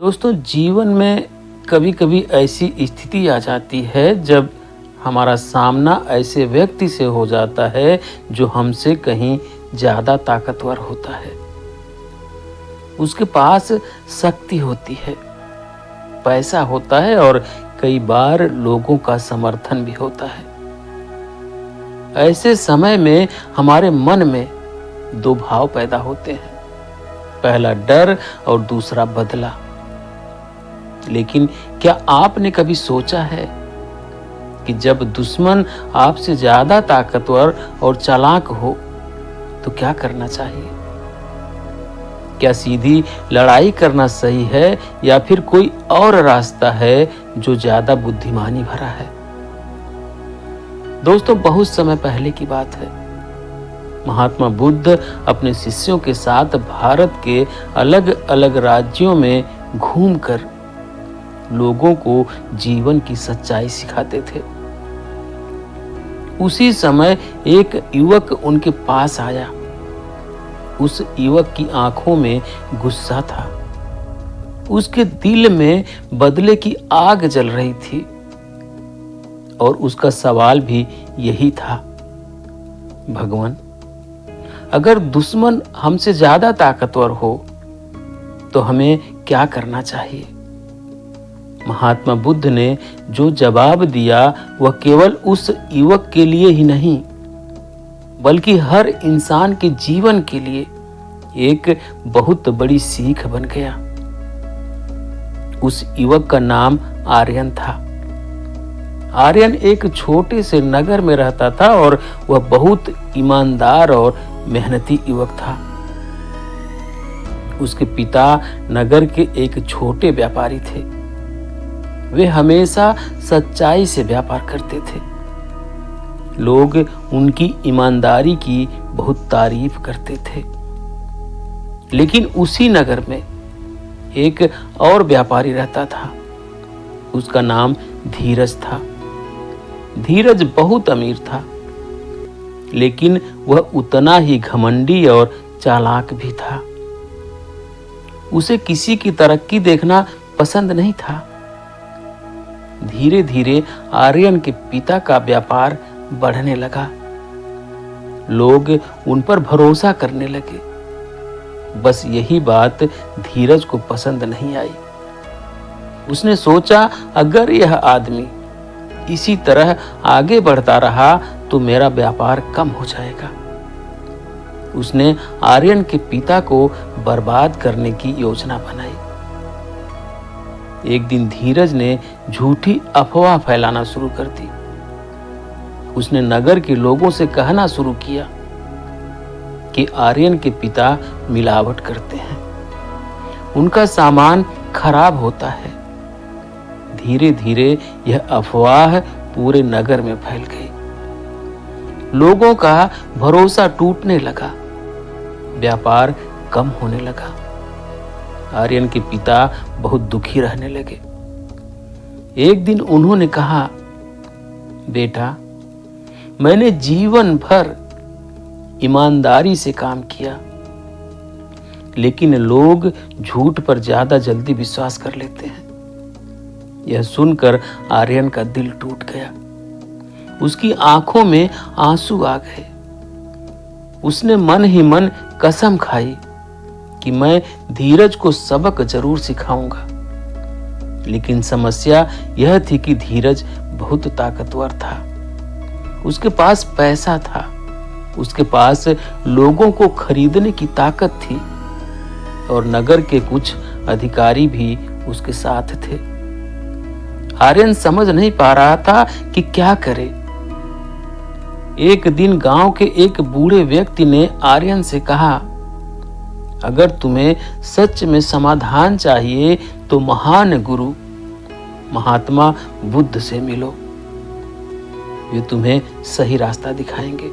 दोस्तों, जीवन में कभी कभी ऐसी स्थिति आ जाती है जब हमारा सामना ऐसे व्यक्ति से हो जाता है जो हमसे कहीं ज़्यादा ताकतवर होता है। उसके पास शक्ति होती है, पैसा होता है और कई बार लोगों का समर्थन भी होता है। ऐसे समय में हमारे मन में दो भाव पैदा होते हैं, पहला डर और दूसरा बदला। लेकिन क्या आपने कभी सोचा है कि जब दुश्मन आपसे ज्यादा ताकतवर और चालाक हो तो क्या करना चाहिए? क्या सीधी लड़ाई करना सही है या फिर कोई और रास्ता है जो ज्यादा बुद्धिमानी भरा है? दोस्तों, बहुत समय पहले की बात है। महात्मा बुद्ध अपने शिष्यों के साथ भारत के अलग अलग राज्यों में घूमकर लोगों को जीवन की सच्चाई सिखाते थे। उसी समय एक युवक उनके पास आया। उस युवक की आंखों में गुस्सा था, उसके दिल में बदले की आग जल रही थी और उसका सवाल भी यही था, भगवान, अगर दुश्मन हमसे ज्यादा ताकतवर हो तो हमें क्या करना चाहिए? महात्मा बुद्ध ने जो जवाब दिया वह केवल उस युवक के लिए ही नहीं बल्कि हर इंसान के जीवन के लिए एक बहुत बड़ी सीख बन गया। उस युवक का नाम आर्यन था। आर्यन एक छोटे से नगर में रहता था और वह बहुत ईमानदार और मेहनती युवक था। उसके पिता नगर के एक छोटे व्यापारी थे। वे हमेशा सच्चाई से व्यापार करते थे। लोग उनकी ईमानदारी की बहुत तारीफ करते थे। लेकिन उसी नगर में एक और व्यापारी रहता था। उसका नाम धीरज था। धीरज बहुत अमीर था, लेकिन वह उतना ही घमंडी और चालाक भी था। उसे किसी की तरक्की देखना पसंद नहीं था। धीरे धीरे आर्यन के पिता का व्यापार बढ़ने लगा। लोग उन पर भरोसा करने लगे। बस यही बात धीरज को पसंद नहीं आई। उसने सोचा, अगर यह आदमी इसी तरह आगे बढ़ता रहा तो मेरा व्यापार कम हो जाएगा। उसने आर्यन के पिता को बर्बाद करने की योजना बनाई। एक दिन धीरज ने झूठी अफवाह फैलाना शुरू कर दी। उसने नगर के लोगों से कहना शुरू किया कि आर्यन के पिता मिलावट करते हैं, उनका सामान खराब होता है। धीरे धीरे यह अफवाह पूरे नगर में फैल गई। लोगों का भरोसा टूटने लगा, व्यापार कम होने लगा। आर्यन के पिता बहुत दुखी रहने लगे। एक दिन उन्होंने कहा, बेटा, मैंने जीवन भर ईमानदारी से काम किया, लेकिन लोग झूठ पर ज्यादा जल्दी विश्वास कर लेते हैं। यह सुनकर आर्यन का दिल टूट गया। उसकी आंखों में आंसू आ गए। उसने मन ही मन कसम खाई कि मैं धीरज को सबक जरूर सिखाऊंगा। लेकिन समस्या यह थी कि धीरज बहुत ताकतवर था। उसके पास पैसा था, उसके पास लोगों को खरीदने की ताकत थी और नगर के कुछ अधिकारी भी उसके साथ थे। आर्यन समझ नहीं पा रहा था कि क्या करे। एक दिन गांव के एक बूढ़े व्यक्ति ने आर्यन से कहा, अगर तुम्हें सच में समाधान चाहिए तो महान गुरु महात्मा बुद्ध से मिलो, वे तुम्हें सही रास्ता दिखाएंगे।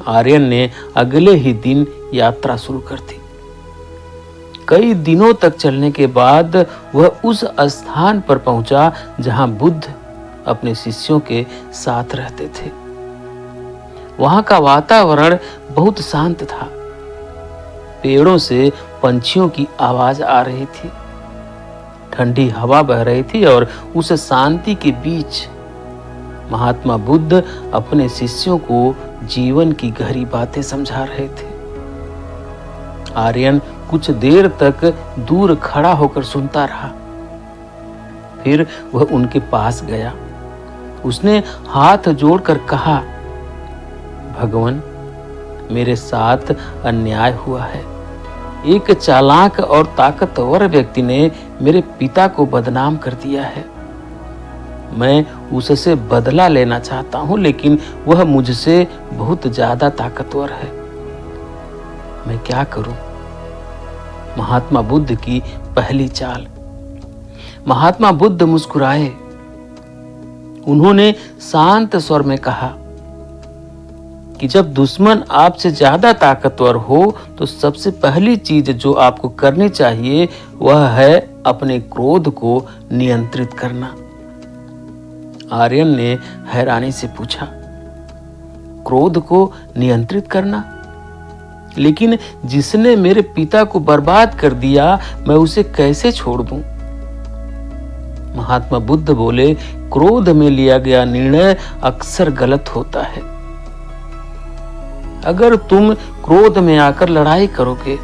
आर्यन ने अगले ही दिन यात्रा शुरू कर दी। कई दिनों तक चलने के बाद वह उस स्थान पर पहुंचा जहां बुद्ध अपने शिष्यों के साथ रहते थे। वहां का वातावरण बहुत शांत था। पेड़ों से पंछियों की आवाज आ रही थी, ठंडी हवा बह रही थी और उस शांति के बीच महात्मा बुद्ध अपने शिष्यों को जीवन की गहरी बातें समझा रहे थे। आर्यन कुछ देर तक दूर खड़ा होकर सुनता रहा। फिर वह उनके पास गया। उसने हाथ जोड़कर कहा, भगवान, मेरे साथ अन्याय हुआ है। एक चालाक और ताकतवर व्यक्ति ने मेरे पिता को बदनाम कर दिया है। मैं उससे बदला लेना चाहता हूं, लेकिन वह मुझसे बहुत ज्यादा ताकतवर है। मैं क्या करूं? महात्मा बुद्ध की पहली चाल। महात्मा बुद्ध मुस्कुराए। उन्होंने शांत स्वर में कहा कि जब दुश्मन आपसे ज्यादा ताकतवर हो तो सबसे पहली चीज जो आपको करनी चाहिए वह है अपने क्रोध को नियंत्रित करना। आर्यन ने हैरानी से पूछा, क्रोध को नियंत्रित करना? लेकिन जिसने मेरे पिता को बर्बाद कर दिया, मैं उसे कैसे छोड़ दूं? महात्मा बुद्ध बोले, क्रोध में लिया गया निर्णय अक्सर गलत होता है। अगर तुम क्रोध में आकर लड़ाई करोगे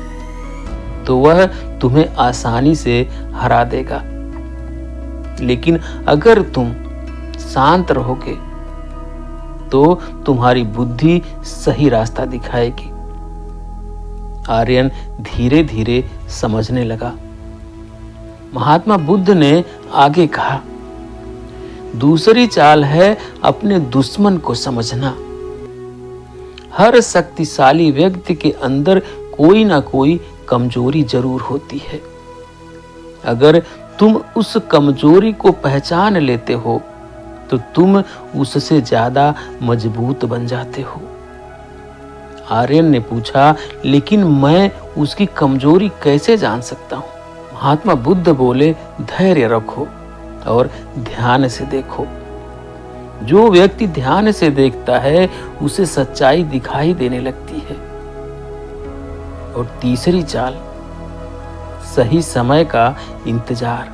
तो वह तुम्हें आसानी से हरा देगा, लेकिन अगर तुम शांत रहोगे तो तुम्हारी बुद्धि सही रास्ता दिखाएगी। आर्यन धीरे धीरे समझने लगा। महात्मा बुद्ध ने आगे कहा, दूसरी चाल है अपने दुश्मन को समझना। हर शक्तिशाली व्यक्ति के अंदर कोई ना कोई कमजोरी जरूर होती है। अगर तुम उस कमजोरी को पहचान लेते हो तो तुम उससे ज्यादा मजबूत बन जाते हो। आर्यन ने पूछा, लेकिन मैं उसकी कमजोरी कैसे जान सकता हूं? महात्मा बुद्ध बोले, धैर्य रखो और ध्यान से देखो। जो व्यक्ति ध्यान से देखता है उसे सच्चाई दिखाई देने लगती है। और तीसरी चाल, सही समय का इंतजार।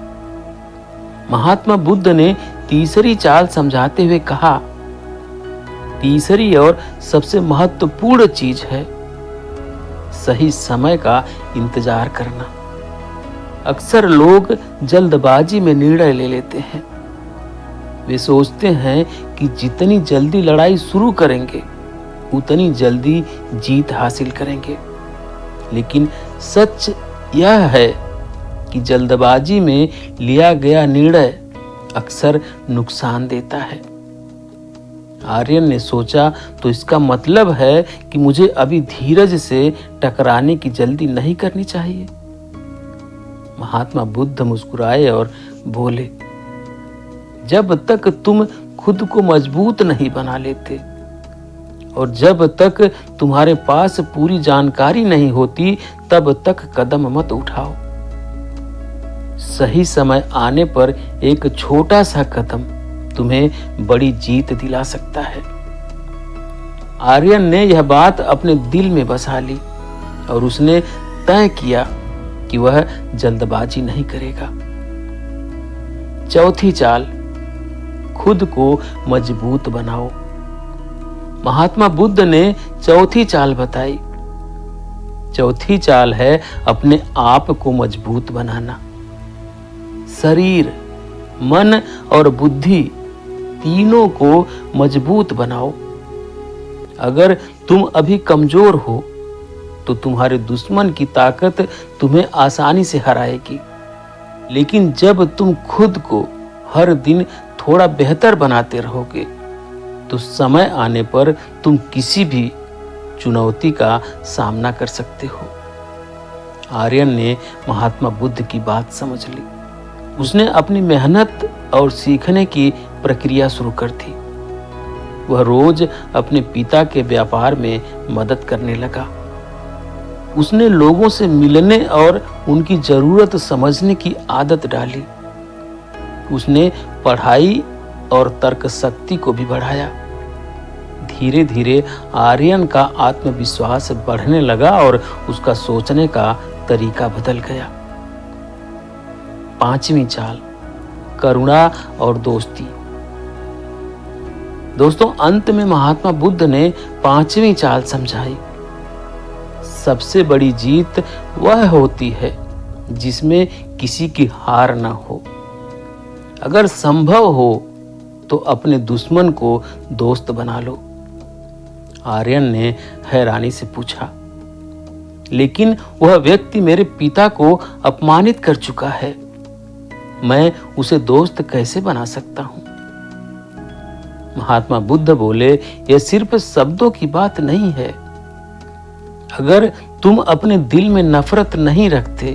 महात्मा बुद्ध ने तीसरी चाल समझाते हुए कहा, तीसरी और सबसे महत्वपूर्ण चीज है सही समय का इंतजार करना। अक्सर लोग जल्दबाजी में निर्णय ले लेते हैं। वे सोचते हैं कि जितनी जल्दी लड़ाई शुरू करेंगे उतनी जल्दी जीत हासिल करेंगे, लेकिन सच यह है कि जल्दबाजी में लिया गया निर्णय अक्सर नुकसान देता है। आर्यन ने सोचा, तो इसका मतलब है कि मुझे अभी धीरज से टकराने की जल्दी नहीं करनी चाहिए। महात्मा बुद्ध मुस्कुराए और बोले, जब तक तुम खुद को मजबूत नहीं बना लेते और जब तक तुम्हारे पास पूरी जानकारी नहीं होती तब तक कदम मत उठाओ। सही समय आने पर एक छोटा सा कदम तुम्हें बड़ी जीत दिला सकता है। आर्यन ने यह बात अपने दिल में बसा ली और उसने तय किया कि वह जल्दबाजी नहीं करेगा। चौथी चाल, खुद को मजबूत बनाओ। महात्मा बुद्ध ने चौथी चाल बताई। चौथी चाल है अपने आप को मजबूत बनाना। शरीर, मन और बुद्धि तीनों को मजबूत बनाओ। अगर तुम अभी कमजोर हो तो तुम्हारे दुश्मन की ताकत तुम्हें आसानी से हराएगी, लेकिन जब तुम खुद को हर दिन थोड़ा बेहतर बनाते रहोगे तो समय आने पर तुम किसी भी चुनौती का सामना कर सकते हो। आर्यन ने महात्मा बुद्ध की बात समझ ली। उसने अपनी मेहनत और सीखने की प्रक्रिया शुरू कर दी। वह रोज अपने पिता के व्यापार में मदद करने लगा। उसने लोगों से मिलने और उनकी जरूरत समझने की आदत डाली। उसने पढ़ाई और तर्क शक्ति को भी बढ़ाया। धीरे धीरे आर्यन का आत्मविश्वास बढ़ने लगा और उसका सोचने का तरीका बदल गया। 5वीं चाल, करुणा और दोस्ती। दोस्तों, अंत में महात्मा बुद्ध ने 5वीं चाल समझाई। सबसे बड़ी जीत वह होती है जिसमें किसी की हार न हो। अगर संभव हो तो अपने दुश्मन को दोस्त बना लो। आर्यन ने हैरानी से पूछा, लेकिन वह व्यक्ति मेरे पिता को अपमानित कर चुका है, मैं उसे दोस्त कैसे बना सकता हूं? महात्मा बुद्ध बोले, यह सिर्फ शब्दों की बात नहीं है। अगर तुम अपने दिल में नफरत नहीं रखते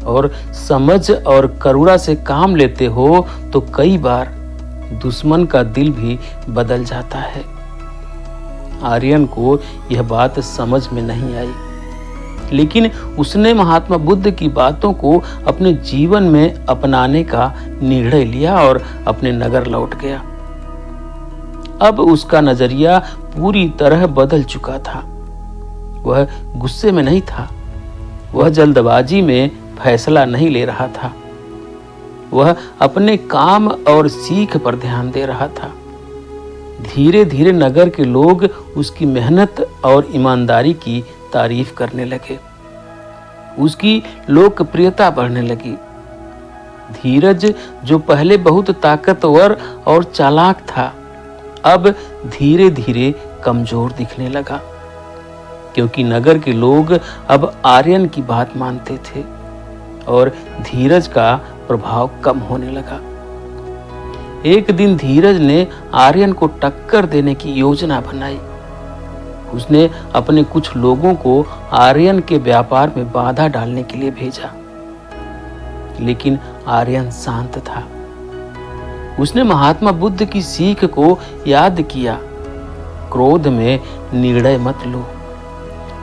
और समझ और करुणा से काम लेते हो तो कई बार दुश्मन का दिल भी बदल जाता है। आर्यन को यह बात समझ में नहीं आई, लेकिन उसने महात्मा बुद्ध की बातों को अपने जीवन में अपनाने का निर्णय लिया और अपने नगर लौट गया। अब उसका नजरिया पूरी तरह बदल चुका था। वह गुस्से में नहीं था, वह जल्दबाजी में फैसला नहीं ले रहा था, वह अपने काम और सीख पर ध्यान दे रहा था। धीरे धीरे नगर के लोग उसकी मेहनत और ईमानदारी की तारीफ करने लगे। उसकी लोकप्रियता बढ़ने लगी। धीरज, जो पहले बहुत ताकतवर और चालाक था, अब धीरे धीरे कमजोर दिखने लगा, क्योंकि नगर के लोग अब आर्यन की बात मानते थे और धीरज का प्रभाव कम होने लगा। एक दिन धीरज ने आर्यन को टक्कर देने की योजना बनाई। उसने अपने कुछ लोगों को आर्यन के व्यापार में बाधा डालने के लिए भेजा, लेकिन आर्यन शांत था। उसने महात्मा बुद्ध की सीख को याद किया, क्रोध में निर्णय मत लो,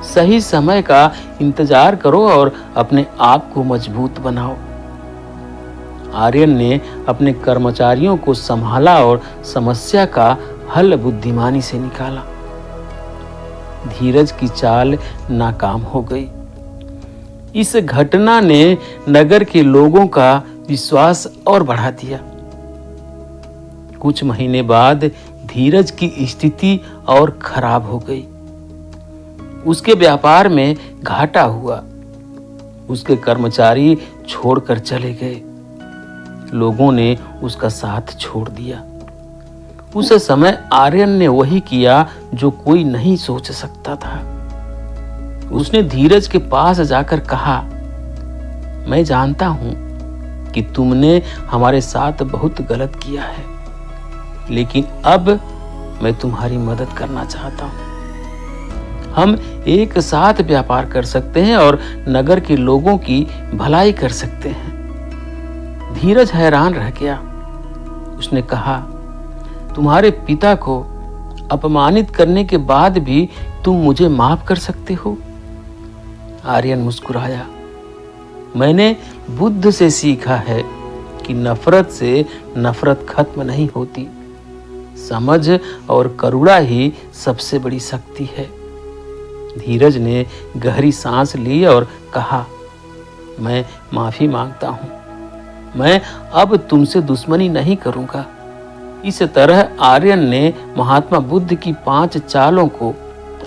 सही समय का इंतजार करो और अपने आप को मजबूत बनाओ। आर्यन ने अपने कर्मचारियों को संभाला और समस्या का हल बुद्धिमानी से निकाला। धीरज की चाल नाकाम हो गई। इस घटना ने नगर के लोगों का विश्वास और बढ़ा दिया। कुछ महीने बाद धीरज की स्थिति और खराब हो गई। उसके व्यापार में घाटा हुआ। उसके कर्मचारी छोड़कर चले गए। लोगों ने उसका साथ छोड़ दिया। उस समय आर्यन ने वही किया जो कोई नहीं सोच सकता था। उसने धीरज के पास जाकर कहा, मैं जानता हूं कि तुमने हमारे साथ बहुत गलत किया है, लेकिन अब मैं तुम्हारी मदद करना चाहता हूं। हम एक साथ व्यापार कर सकते हैं और नगर के लोगों की भलाई कर सकते हैं। धीरज हैरान रह गया। उसने कहा, तुम्हारे पिता को अपमानित करने के बाद भी तुम मुझे माफ कर सकते हो? आर्यन मुस्कुराया। मैंने बुद्ध से सीखा है कि नफरत से नफरत खत्म नहीं होती। समझ और करुणा ही सबसे बड़ी शक्ति है। धीरज ने गहरी सांस ली और कहा, मैं माफी मांगता हूं। मैं अब तुमसे दुश्मनी नहीं करूंगा। इस तरह आर्यन ने महात्मा बुद्ध की 5 चालों को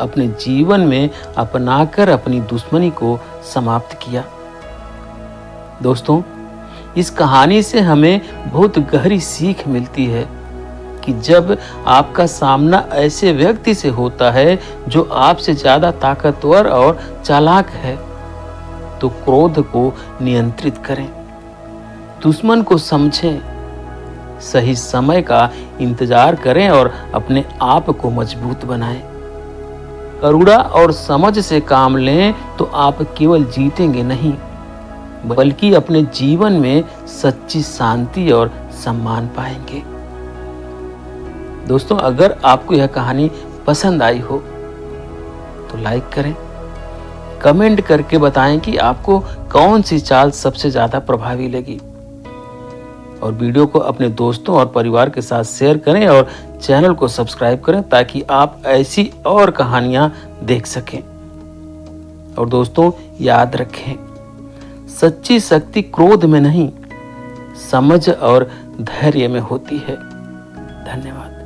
अपने जीवन में अपनाकर अपनी दुश्मनी को समाप्त किया। दोस्तों, इस कहानी से हमें बहुत गहरी सीख मिलती है कि जब आपका सामना ऐसे व्यक्ति से होता है जो आपसे ज्यादा ताकतवर और चालाक है, तो क्रोध को नियंत्रित करें, दुश्मन को समझें, सही समय का इंतजार करें और अपने आप को मजबूत बनाएं। करुणा और समझ से काम लें तो आप केवल जीतेंगे नहीं, बल्कि अपने जीवन में सच्ची शांति और सम्मान पाएंगे। दोस्तों, अगर आपको यह कहानी पसंद आई हो तो लाइक करें, कमेंट करके बताएं कि आपको कौन सी चाल सबसे ज्यादा प्रभावी लगी, और वीडियो को अपने दोस्तों और परिवार के साथ शेयर करें और चैनल को सब्सक्राइब करें ताकि आप ऐसी और कहानियां देख सकें। और दोस्तों याद रखें, सच्ची शक्ति क्रोध में नहीं, समझ और धैर्य में होती है। धन्यवाद।